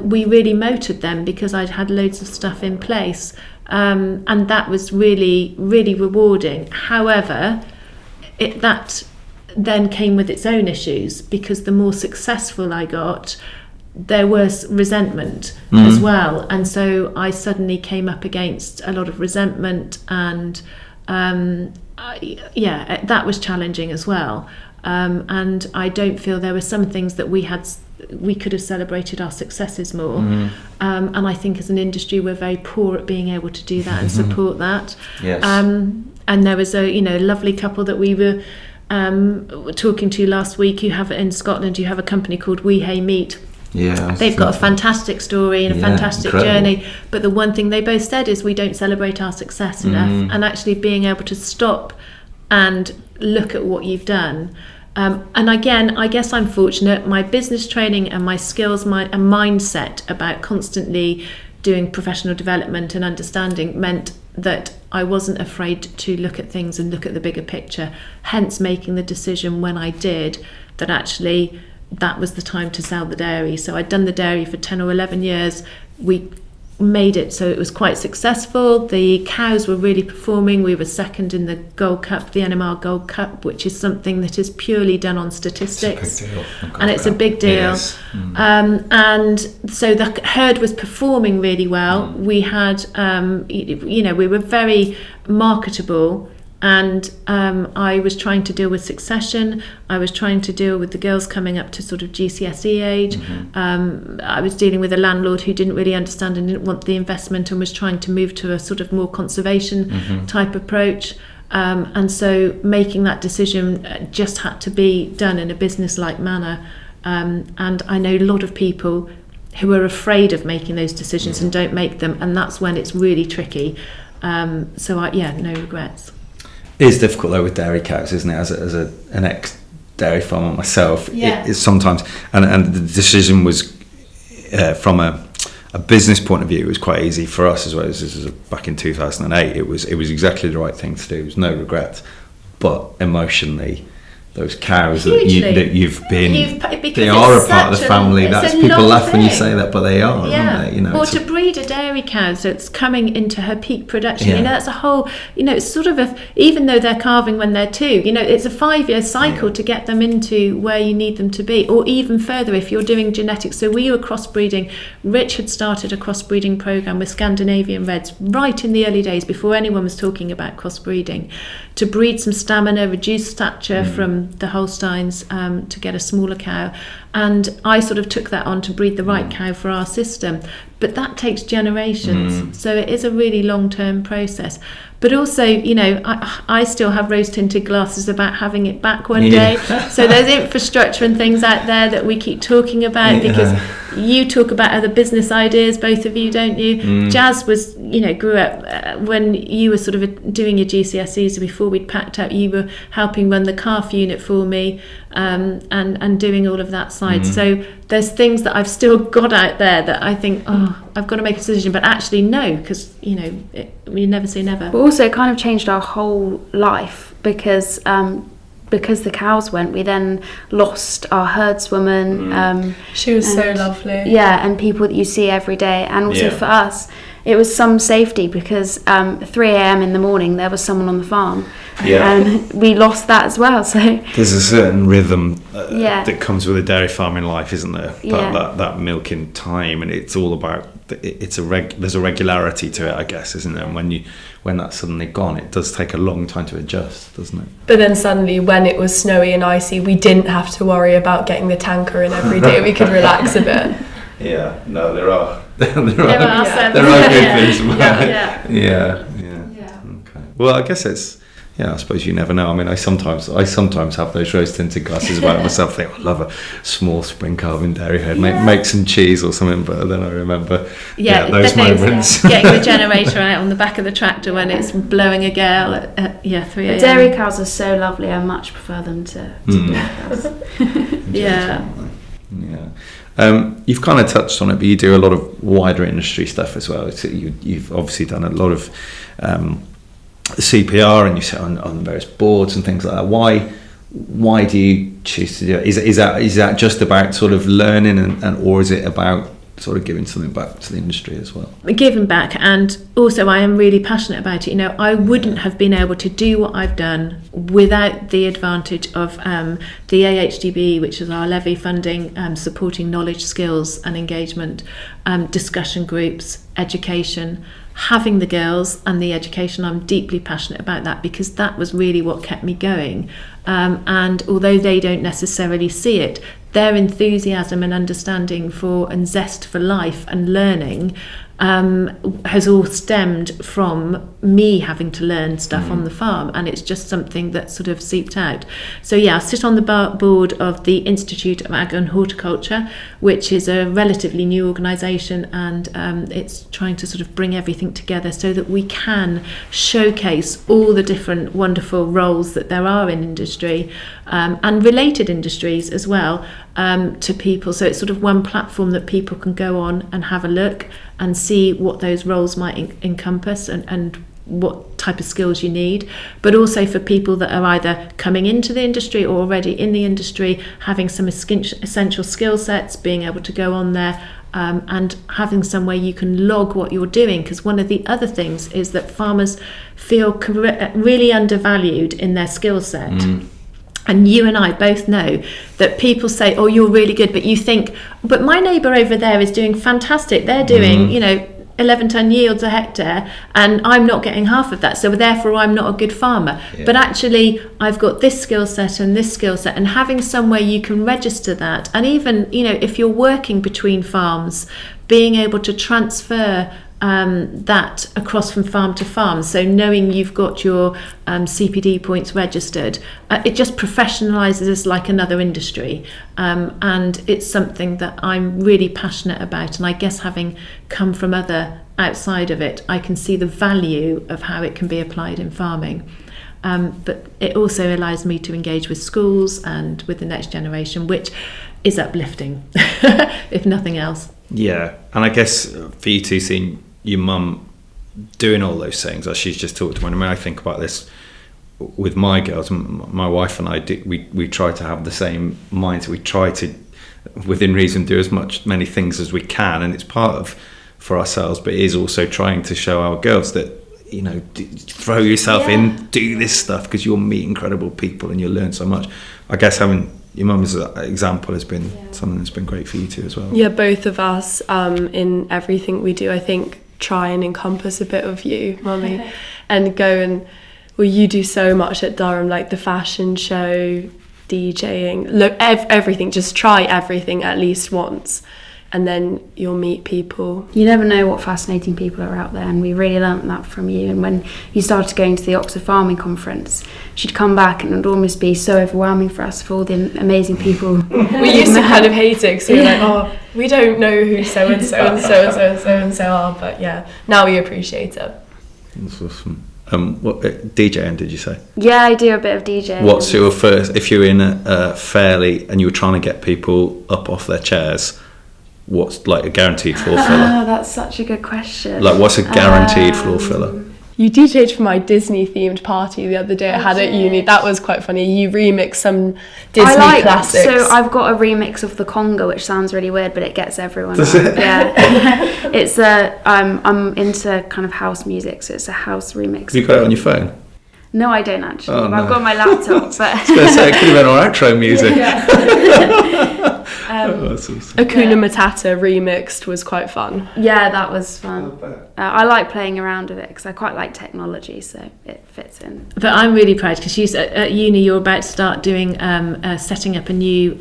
we really motored them because I'd had loads of stuff in place. And that was really, really rewarding. However, that then came with its own issues, because the more successful I got, there was resentment as well. And so I suddenly came up against a lot of resentment, and that was challenging as well. And I don't feel there were some things that we could have celebrated our successes more. And I think as an industry we're very poor at being able to do that and support that. And there was a lovely couple that we were talking to last week who have in Scotland, you have a company called We Hay Meat. They've got a fantastic story and a fantastic journey, but the one thing they both said is we don't celebrate our success enough. And actually being able to stop and look at what you've done. And again, I guess I'm fortunate. My business training and my skills, my mindset about constantly doing professional development and understanding meant that I wasn't afraid to look at things and look at the bigger picture, hence making the decision when I did that actually that was the time to sell the dairy. So I'd done the dairy for 10 or 11 years. We made it so it was quite successful. The cows were really performing. We were second in the Gold Cup, the NMR Gold Cup, which is something that is purely done on statistics. It's a big deal. And it's a big deal. And so the herd was performing really well. We had, we were very marketable. And I was trying to deal with succession. I was trying to deal with the girls coming up to sort of GCSE age. I was dealing with a landlord who didn't really understand and didn't want the investment and was trying to move to a sort of more conservation type approach. And so making that decision just had to be done in a business-like manner. And I know a lot of people who are afraid of making those decisions and don't make them. And that's when it's really tricky. No regrets. It is difficult though with dairy cows, isn't it? As an ex-dairy farmer myself, it's sometimes, and the decision was from a business point of view, it was quite easy for us as well. This is back in 2008. It was exactly the right thing to do. There was no regrets, but emotionally, those cows that you've been, they are a part of the family. That's people laugh when you say that, but they are, aren't they? Or to breed a dairy cow that's coming into her peak production. That's a whole. It's sort of even though they're calving when they're 2. It's a 5-year cycle to get them into where you need them to be, or even further if you're doing genetics. So we were crossbreeding. Rich had started a crossbreeding program with Scandinavian Reds right in the early days before anyone was talking about crossbreeding, to breed some stamina, reduce stature from from the Holsteins to get a smaller cow, and I sort of took that on to breed the right cow for our system. But that takes generations, so it is a really long-term process. But also, you know, I still have rose-tinted glasses about having it back one day. So there's infrastructure and things out there that we keep talking about, because you talk about other business ideas, both of you, don't you? Jaz was, you know, grew up when you were sort of doing your GCSEs before we'd packed up. You were helping run the calf unit for me, and doing all of that side. So there's things that I've still got out there that I think, I've got to make a decision, but actually no, because, you know, you never say never. But also it kind of changed our whole life, because the cows went, we then lost our herdswoman. She was so lovely. Yeah, and people that you see every day. And also for us, it was some safety, because 3 a.m. in the morning there was someone on the farm, and we lost that as well. So there's a certain rhythm that comes with a dairy farming life, isn't there? That milking time, and it's all about there's a regularity to it, I guess, isn't there? And when that's suddenly gone, it does take a long time to adjust, doesn't it? But then suddenly, when it was snowy and icy, we didn't have to worry about getting the tanker in every day. We could relax a bit. Yeah, no, there are good things about it. Yeah. Okay. Well, I guess it's, I suppose you never know. I mean, I sometimes have those rose-tinted glasses about myself. I think I love a small spring calving dairy herd, make some cheese or something. But then I remember, those moments. Getting the generator out on the back of the tractor when it's blowing a gale at 3 a.m. Dairy cows are so lovely. I much prefer them to cows. Yeah. You've kind of touched on it, but you do a lot of wider industry stuff as well. So you've obviously done a lot of CPR, and you sit on various boards and things like that. Why do you choose to do it? Is that just about sort of learning, or is it about sort of giving something back to the industry as well? Giving back, and also I am really passionate about it. You know, I wouldn't have been able to do what I've done without the advantage of the AHDB, which is our levy funding, supporting knowledge, skills and engagement, discussion groups, education, having the girls and the education. I'm deeply passionate about that, because that was really what kept me going. And although they don't necessarily see it, their enthusiasm and understanding for and zest for life and learning has all stemmed from me having to learn stuff on the farm, and it's just something that sort of seeped out. So I sit on the board of the Institute of Ag and Horticulture, which is a relatively new organisation, and it's trying to sort of bring everything together so that we can showcase all the different wonderful roles that there are in industry, and related industries as well, to people. So it's sort of one platform that people can go on and have a look and see what those roles might encompass, and what type of skills you need, but also for people that are either coming into the industry or already in the industry, having some essential skill sets, being able to go on there, and having somewhere you can log what you're doing. Because one of the other things is that farmers feel really undervalued in their skill set. And you and I both know that people say, oh, you're really good, but you think, but my neighbour over there is doing fantastic. They're doing, 11-ton yields a hectare, and I'm not getting half of that, so therefore I'm not a good farmer. But actually I've got this skill set and this skill set, and having somewhere you can register that, and even if you're working between farms, being able to transfer that across from farm to farm, so knowing you've got your CPD points registered, it just professionalises us like another industry, and it's something that I'm really passionate about. And I guess having come from other outside of it, I can see the value of how it can be applied in farming. But it also allows me to engage with schools and with the next generation, which is uplifting, if nothing else. Yeah, and I guess for you two, seeing your mum doing all those things, as she's just talked about, I mean, I think about this with my girls, my wife and I, we try to have the same mindset. We try to, within reason, do many things as we can, and it's part of for ourselves, but it is also trying to show our girls that, throw yourself in, do this stuff, because you'll meet incredible people and you'll learn so much. I guess having your mum as an example has been something that's been great for you too as well. Yeah, both of us, in everything we do, I think, try and encompass a bit of you, Mummy, and go and, you do so much at Durham, like the fashion show, DJing, look, everything, just try everything at least once, and then you'll meet people. You never know what fascinating people are out there, and we really learnt that from you. And when you started going to the Oxford Farming Conference, she'd come back and it would almost be so overwhelming for us for all the amazing people. We used to kind of hate it, because we were like, oh, we don't know who so-and-so and so-and-so and so-and-so are, but yeah, now we appreciate it. That's awesome. What DJing did you say? Yeah, I do a bit of DJing. What's your first, if you're in a fairly, and you were trying to get people up off their chairs, what's like a guaranteed floor filler? Oh, that's such a good question. Like, what's a guaranteed floor filler? You DJ'd for my Disney themed party the other day I had at uni. That was quite funny. You remixed some Disney classics. So I've got a remix of the conga, which sounds really weird, but it gets everyone. Does it? Yeah. It's I'm into kind of house music, so it's a house remix. Have you got it on your phone? No, I don't actually. Oh, no. I've got my laptop, but I was going to say, it could have been our outro music. That's awesome. Hakuna Matata remixed was quite fun. yeah, that was fun. I like playing around with it because I quite like technology, so it fits in. But I'm really proud because at uni you're about to start doing setting up a new.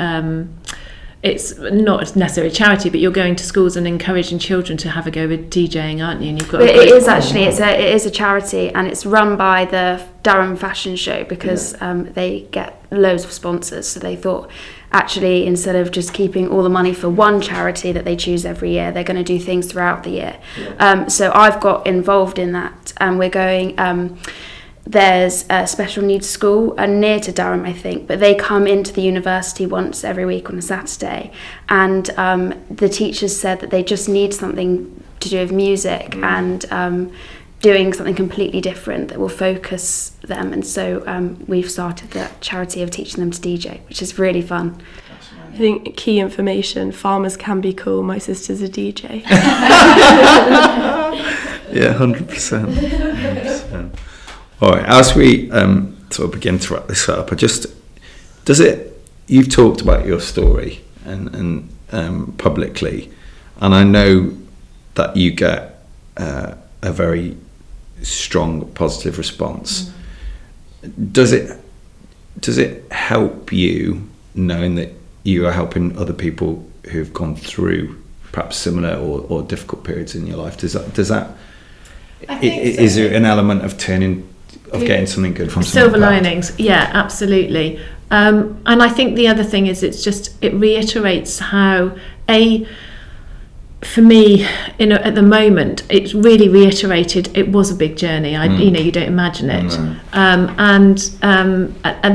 It's not necessarily a charity, but you're going to schools and encouraging children to have a go with DJing, aren't you? And you've got. But it is actually it is a charity, and it's run by the Durham Fashion Show because they get loads of sponsors. So they thought, actually, instead of just keeping all the money for one charity that they choose every year, they're going to do things throughout the year. So I've got involved in that, and we're going. There's a special needs school near to Durham, I think, but they come into the university once every week on a Saturday, and the teachers said that they just need something to do with music and doing something completely different that will focus them, and so we've started the charity of teaching them to DJ, which is really fun. I think key information, farmers can be cool. My sister's a DJ. Yeah, 100%. All right, as we sort of begin to wrap this up, you've talked about your story and publicly, and I know that you get a very strong positive response. Does it help you knowing that you are helping other people who've gone through perhaps similar or difficult periods in your life? Is there an element of getting something good from silver linings? Yeah, absolutely. And I think the other thing is it reiterates how for me, at the moment, it's really reiterated it was a big journey. You don't imagine it, and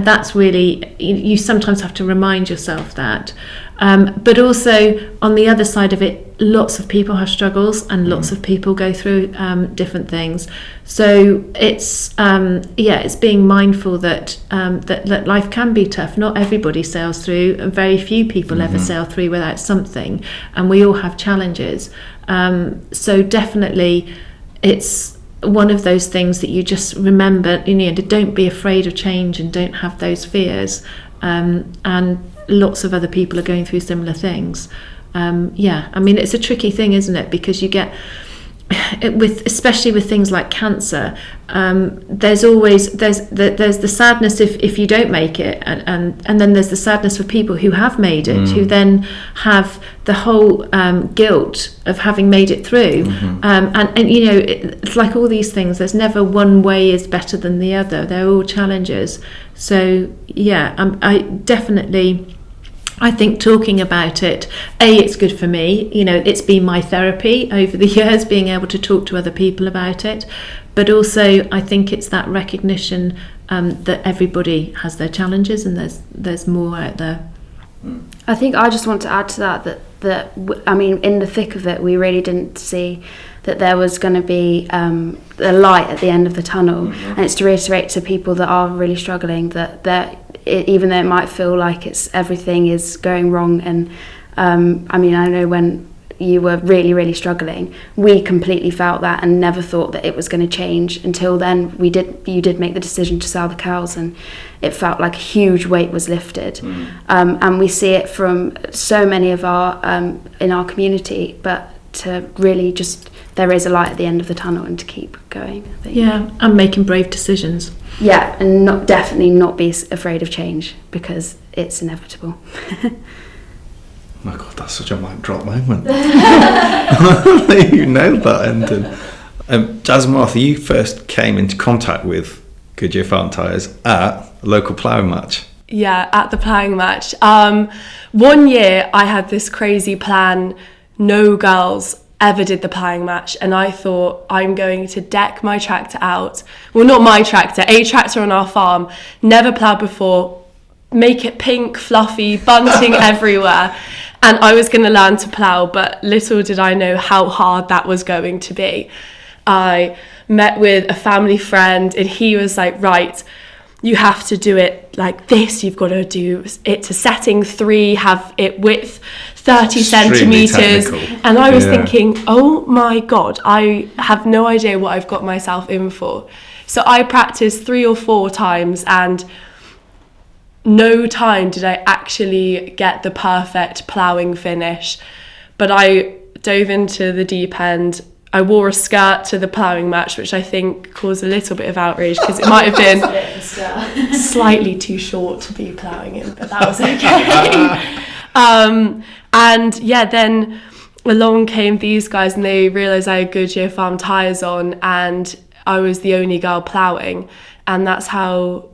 that's really, you sometimes have to remind yourself that. But also on the other side of it, lots of people have struggles and lots of people go through different things. So it's being mindful that life can be tough. Not everybody sails through, and very few people ever sail through without something, and we all have challenges. So definitely it's one of those things that you just remember, don't be afraid of change and don't have those fears. And lots of other people are going through similar things. It's a tricky thing, isn't it? Because you get, especially with things like cancer, there's the sadness if you don't make it, and then there's the sadness for people who have made it, who then have the whole guilt of having made it through. It's like all these things. There's never one way is better than the other. They're all challenges. So I think talking about it, it's good for me. It's been my therapy over the years, being able to talk to other people about it. But also, I think it's that recognition that everybody has their challenges, and there's more out there. I think I just want to add to that in the thick of it, we really didn't see that there was going to be a light at the end of the tunnel, and it's to reiterate to people that are really struggling that even though it might feel like everything is going wrong, and I know when you were really, really struggling, we completely felt that and never thought that it was going to change until then. You did make the decision to sell the cows, and it felt like a huge weight was lifted. And we see it from so many of our in our community, but to really just, there is a light at the end of the tunnel, and to keep going, I think. Yeah, and making brave decisions. Yeah, and definitely not be afraid of change, because it's inevitable. Oh my God, that's such a mic drop moment. You nailed that ending. Jaz and Martha, you first came into contact with Goodyear Farm Tires at a local ploughing match. Yeah, at the ploughing match. 1 year I had this crazy plan. No girls ever did the ploughing match, and I thought, I'm going to deck my tractor out. Well, not my tractor, a tractor on our farm, never ploughed before, make it pink, fluffy, bunting everywhere. And I was going to learn to plough, but little did I know how hard that was going to be. I met with a family friend, and he was like, right, you have to do it like this. You've got to do it to setting 3, have it width 30 centimetres. And I was thinking, oh my God, I have no idea what I've got myself in for. So I practiced 3 or 4 times, and no time did I actually get the perfect ploughing finish. But I dove into the deep end. I wore a skirt to the ploughing match, which I think caused a little bit of outrage, because it might have been slightly too short to be ploughing in, but that was okay. And yeah, then along came these guys, and they realised I had Goodyear Farm Tires on, and I was the only girl ploughing, and that's how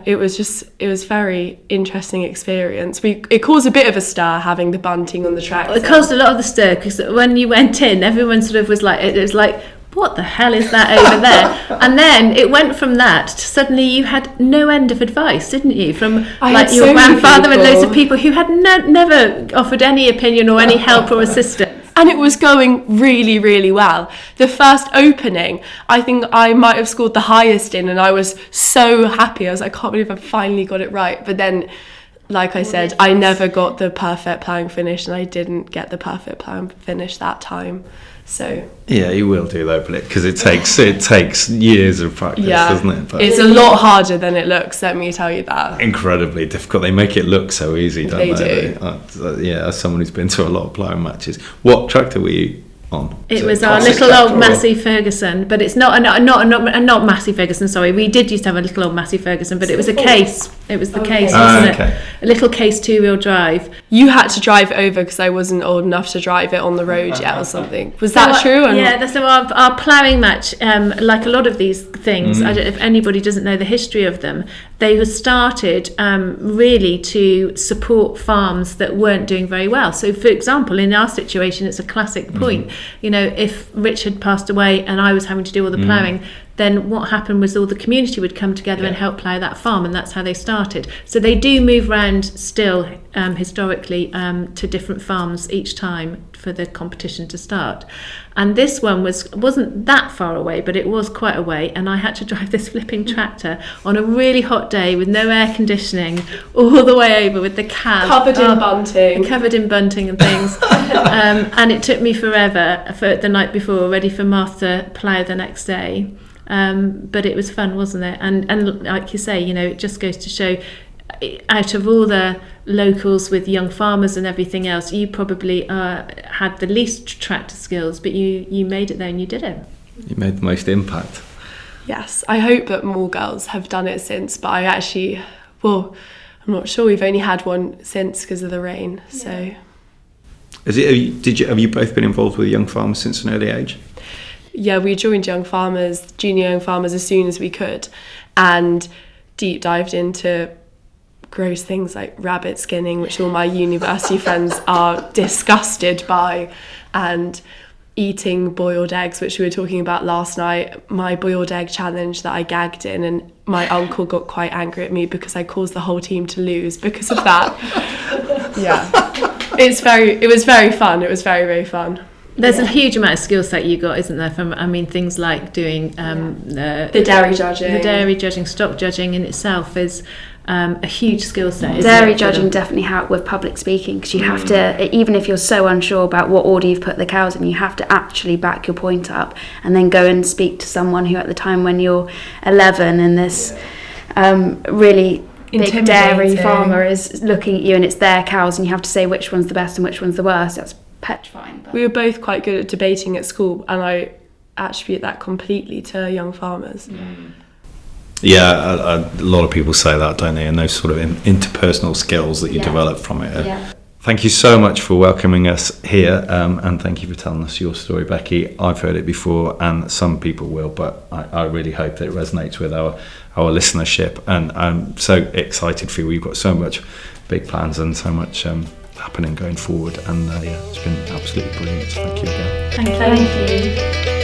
it was very interesting experience. It caused a bit of a stir having the bunting on the tractor. It caused a lot of the stir, because when you went in, everyone sort of was like, it was like, what the hell is that over there? And then it went from that to suddenly you had no end of advice, didn't you? From like your grandfather and loads of people who had never offered any opinion or any help or assistance. And it was going really, really well. The first opening, I think I might have scored the highest in, and I was so happy. I was like, I can't believe I finally got it right. But then, like I said, I never got the perfect ploughing finish, and I didn't get the perfect ploughing finish that time. So yeah, you will do though, because it takes years of practice, doesn't it? But it's a lot harder than it looks. Let me tell you that. Incredibly difficult. They make it look so easy, don't they? They do. Yeah, as someone who's been to a lot of ploughing matches, what tractor were you on? It was our little old Massey Ferguson, but it's not Massey Ferguson. Sorry, we did used to have a little old Massey Ferguson, but it was a case. It was the case, wasn't it? A little case 2-wheel drive. You had to drive over because I wasn't old enough to drive it on the road yet, or something. Was that true? Yeah. So our ploughing match, like a lot of these things, if anybody doesn't know the history of them, they were started really to support farms that weren't doing very well. So, for example, in our situation, it's a classic point. You know, if Richard passed away and I was having to do all the ploughing, then what happened was all the community would come together and help plough that farm, and that's how they started. So they do move around still historically to different farms each time for the competition to start. And this one wasn't that far away, but it was quite a way, and I had to drive this flipping tractor on a really hot day with no air conditioning all the way over with the cab covered in bunting and things. And it took me forever for the night before, ready for Martha to plough the next day. But it was fun, wasn't it? And like you say, you know, it just goes to show, out of all the locals with young farmers and everything else, you probably had the least tractor skills, but you made it there and you did it. You made the most impact. Yes, I hope that more girls have done it since, but I'm not sure. We've only had one since because of the rain. So, have you both been involved with young farmers since an early age? Yeah, we joined junior young farmers as soon as we could, and deep dived into gross things like rabbit skinning, which all my university friends are disgusted by, and eating boiled eggs, which we were talking about last night, my boiled egg challenge that I gagged in, and my uncle got quite angry at me because I caused the whole team to lose because of that. Yeah, it was very fun. It was very, very fun. There's a huge amount of skill set you got, isn't there? From things like doing the dairy judging. The dairy judging, stock judging in itself is a huge skill set. Dairy judging definitely help with public speaking, because you have to, even if you're so unsure about what order you've put the cows in, you have to actually back your point up and then go and speak to someone who, at the time when you're 11 and this really big dairy farmer is looking at you and it's their cows, and you have to say which one's the best and which one's the worst. That's petrifying. We were both quite good at debating at school, and I attribute that completely to young farmers. Yeah, a lot of people say that, don't they? And those sort of interpersonal skills that you develop from it. Yeah. Thank you so much for welcoming us here, and thank you for telling us your story, Becci. I've heard it before, and some people will, but I really hope that it resonates with our listenership. And I'm so excited for you. We've got so much big plans and so much happening going forward. And it's been absolutely brilliant. So thank you again. Thank you.